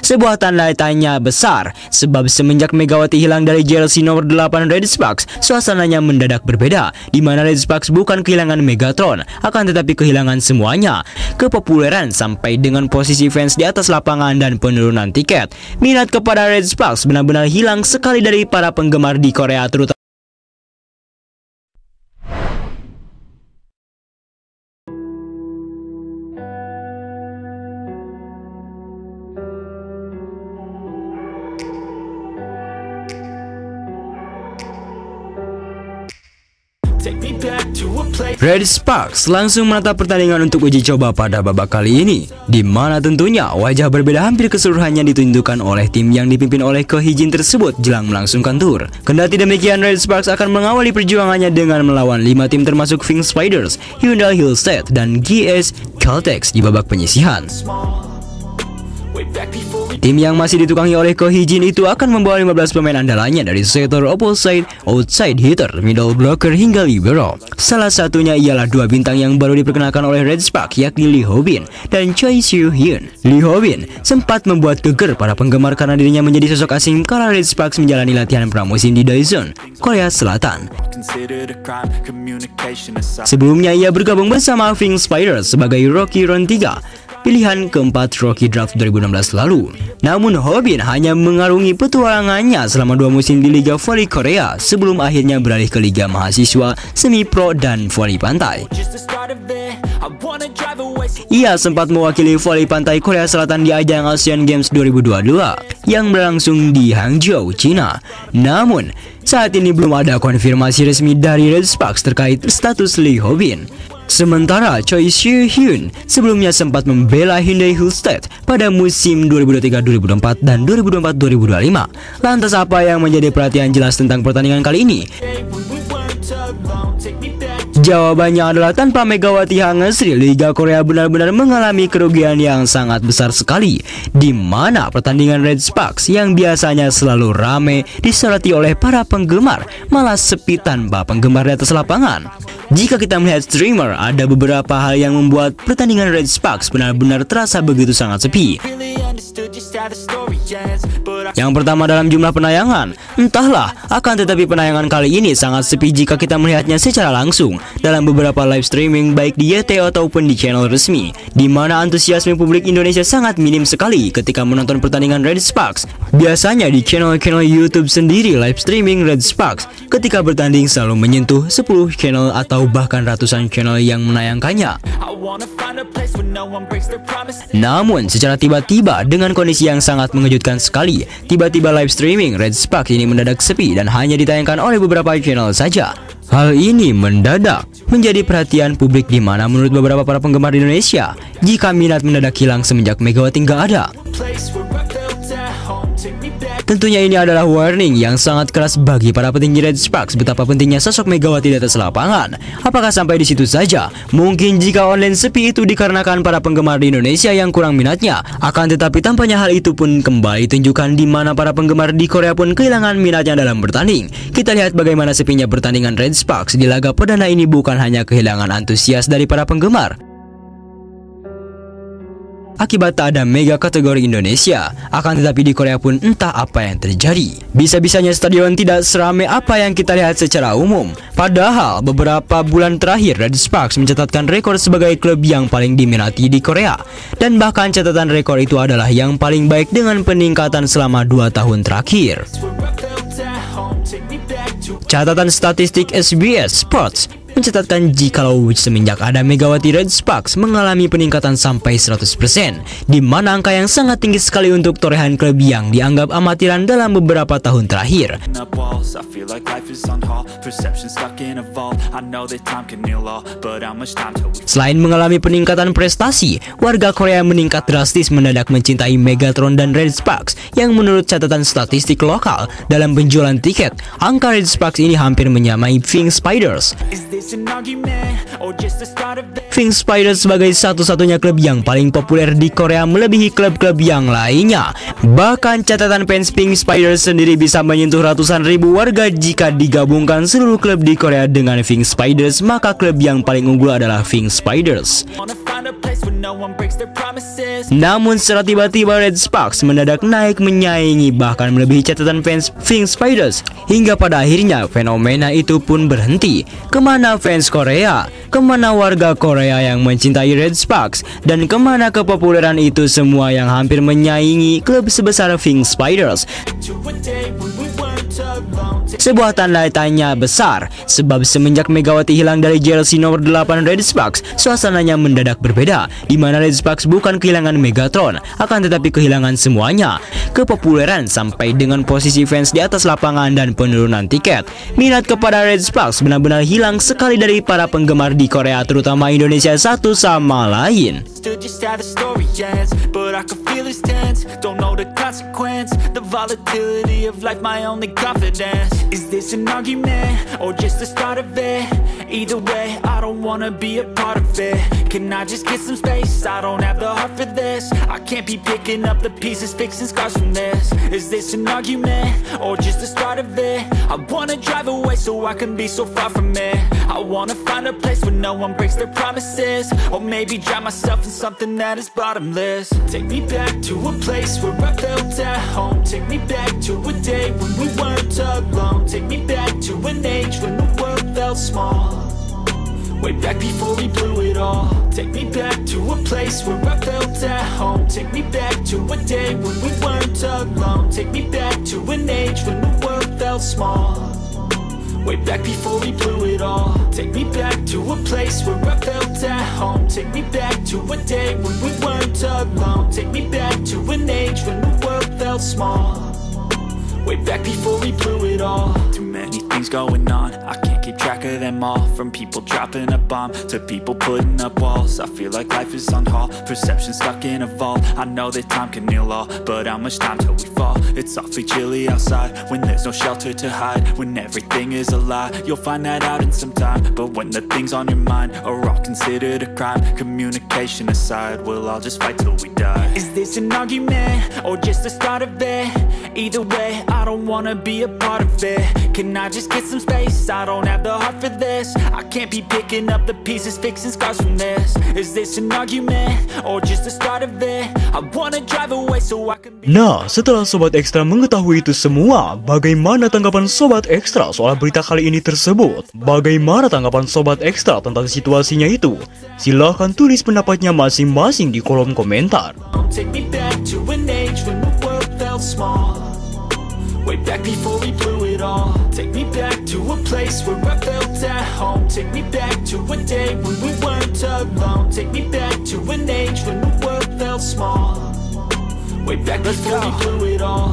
Sebuah tanda tanya besar, sebab semenjak Megawati hilang dari jersey nomor 8 Red Sparks, suasananya mendadak berbeda, di mana Red Sparks bukan kehilangan Megatron, akan tetapi kehilangan semuanya, kepopuleran sampai dengan posisi fans di atas lapangan dan penurunan tiket. Minat kepada Red Sparks benar-benar hilang sekali dari para penggemar di Korea, terutama Red Sparks langsung menatap pertandingan untuk uji coba pada babak kali ini, di mana tentunya wajah berbeda hampir keseluruhannya ditunjukkan oleh tim yang dipimpin oleh Ko Hee-jin tersebut jelang melangsungkan tur. Kendati demikian, Red Sparks akan mengawali perjuangannya dengan melawan 5 tim termasuk Pink Spiders, Hyundai Hillstead, dan GS Caltex di babak penyisihan. Tim yang masih ditukangi oleh Ko Hee-jin itu akan membawa 15 pemain andalannya dari setter, opposite, outside hitter, middle blocker, hingga libero. Salah satunya ialah 2 bintang yang baru diperkenalkan oleh Red Sparks, yakni Lee Ho-bin dan Choi Soo-hyun. Lee Ho-bin sempat membuat geger para penggemar karena dirinya menjadi sosok asing kala Red Sparks menjalani latihan pramusim di Daejeon, Korea Selatan. Sebelumnya ia bergabung bersama Pink Spiders sebagai Rookie Round 3, pilihan keempat rookie draft 2016 lalu. Namun Ho-bin hanya mengarungi petualangannya selama 2 musim di Liga Voli Korea sebelum akhirnya beralih ke Liga Mahasiswa, Semi Pro, dan Voli Pantai. Ia sempat mewakili voli pantai Korea Selatan di ajang Asian Games 2022 yang berlangsung di Hangzhou, China. Namun, saat ini belum ada konfirmasi resmi dari Red Sparks terkait status Lee Ho-bin. Sementara Choi Soo-hyun sebelumnya sempat membela Hyundai Hillstead pada musim 2023-2024 dan 2024-2025. Lantas apa yang menjadi perhatian jelas tentang pertandingan kali ini? Jawabannya adalah tanpa Megawati Hangesri, Liga Korea benar-benar mengalami kerugian yang sangat besar sekali, di mana pertandingan Red Sparks yang biasanya selalu ramai disoroti oleh para penggemar malah sepi tanpa penggemar di atas lapangan. Jika kita melihat streamer, ada beberapa hal yang membuat pertandingan Red Sparks benar-benar terasa begitu sangat sepi. Yang pertama dalam jumlah penayangan. Entahlah, akan tetapi penayangan kali ini sangat sepi jika kita melihatnya secara langsung dalam beberapa live streaming baik di YT ataupun di channel resmi, di mana antusiasme publik Indonesia sangat minim sekali ketika menonton pertandingan Red Sparks. Biasanya di channel-channel YouTube sendiri live streaming Red Sparks ketika bertanding selalu menyentuh 10 channel atau bahkan ratusan channel yang menayangkannya. Namun secara tiba-tiba dengan kondisi yang sangat mengejutkan sekali, tiba-tiba live streaming Red Sparks ini mendadak sepi dan hanya ditayangkan oleh beberapa channel saja. Hal ini mendadak menjadi perhatian publik, di mana menurut beberapa para penggemar di Indonesia, jika minat mendadak hilang semenjak Megawati nggak ada. Tentunya ini adalah warning yang sangat keras bagi para petinggi Red Sparks betapa pentingnya sosok Megawati di atas lapangan. Apakah sampai di situ saja? Mungkin jika online sepi itu dikarenakan para penggemar di Indonesia yang kurang minatnya. Akan tetapi tampaknya hal itu pun kembali tunjukkan di mana para penggemar di Korea pun kehilangan minatnya dalam bertanding. Kita lihat bagaimana sepinya pertandingan Red Sparks di laga perdana ini bukan hanya kehilangan antusias dari para penggemar akibat tak ada mega kategori Indonesia, akan tetapi di Korea pun entah apa yang terjadi. Bisa-bisanya stadion tidak seramai apa yang kita lihat secara umum. Padahal beberapa bulan terakhir Red Sparks mencatatkan rekor sebagai klub yang paling diminati di Korea. Dan bahkan catatan rekor itu adalah yang paling baik dengan peningkatan selama 2 tahun terakhir. Catatan statistik SBS Sports mencatatkan jikalau semenjak ada Megawati, Red Sparks mengalami peningkatan sampai 100%, di mana angka yang sangat tinggi sekali untuk torehan klub yang dianggap amatiran dalam beberapa tahun terakhir. Selain mengalami peningkatan prestasi, warga Korea meningkat drastis mendadak mencintai Megatron dan Red Sparks, yang menurut catatan statistik lokal dalam penjualan tiket, angka Red Sparks ini hampir menyamai Pink Spiders. Pink Spiders sebagai satu-satunya klub yang paling populer di Korea melebihi klub-klub yang lainnya. Bahkan catatan fans Pink Spiders sendiri bisa menyentuh ratusan ribu warga jika digabungkan seluruh klub di Korea dengan Pink Spiders, maka klub yang paling unggul adalah Pink Spiders. find a place where no one breaks their promises. Namun secara tiba-tiba Red Sparks mendadak naik menyaingi bahkan melebihi catatan fans Pink Spiders, hingga pada akhirnya fenomena itu pun berhenti. Kemana fans Korea? Kemana warga Korea yang mencintai Red Sparks? Dan kemana kepopuleran itu semua yang hampir menyaingi klub sebesar Pink Spiders? Sebuah tanda tanya besar, sebab semenjak Megawati hilang dari jersey nomor 8 Red Sparks, suasananya mendadak berbeda, di mana Red Sparks bukan kehilangan Megatron, akan tetapi kehilangan semuanya, kepopuleran sampai dengan posisi fans di atas lapangan dan penurunan tiket. Minat kepada Red Sparks benar-benar hilang sekali dari para penggemar di Korea, terutama Indonesia satu sama lain. Just how the story ends, but I can feel his tense. Don't know the consequence, the volatility of life, my only confidence. Is this an argument, or just the start of it? Either way, I don't wanna be a part of it. Can I just get some space? I don't have the heart for this. I can't be picking up the pieces, fixing scars from this. Is this an argument, or just the start of it? I wanna drive away so I can be so far from it. I wanna find a place where no one breaks their promises, or maybe drown myself in something that is bottomless. Take me back to a place where I felt at home. Take me back to a day when we weren't alone. Take me back to an age when the world felt small, way back before we blew it all. Take me back to a place where I felt at home. Take me back to a day when we weren't alone. Take me back to an age when the world felt small, way back before we blew it all. Take me back to a place where I felt at home. Take me back to a day when we weren't alone. Take me back to an age when the world felt small, way back before we blew it all. Too many things going on, I can't keep track of them all. From people dropping a bomb to people putting up walls, I feel like life is on hold, perception stuck in a vault. I know that time can heal all, but how much time till we fall? It's awfully chilly outside when there's no shelter to hide. When everything is a lie, you'll find that out in some time. But when the things on your mind are all considered a crime, communication aside, we'll all just fight till we die. Is this an argument, or just the start of it? Either way, I don't wanna be a part of it. Can I just get some space? I don't have the heart for this. I can't be picking up the pieces, fixing scars from this. Is this an argument, or just the start of it? I wanna drive away so I can be... Nah, setelah Sobat Ekstra mengetahui itu semua, bagaimana tanggapan Sobat Ekstra soal berita kali ini tersebut? Bagaimana tanggapan Sobat Ekstra tentang situasinya itu? Silahkan tulis pendapatnya masing-masing di kolom komentar. Take me back to an age when the world felt small, way back before we blew it all. Take me back to a place where I felt at home. Take me back to a day when we weren't alone. Take me back to an age when the world felt small, way back before we blew it all.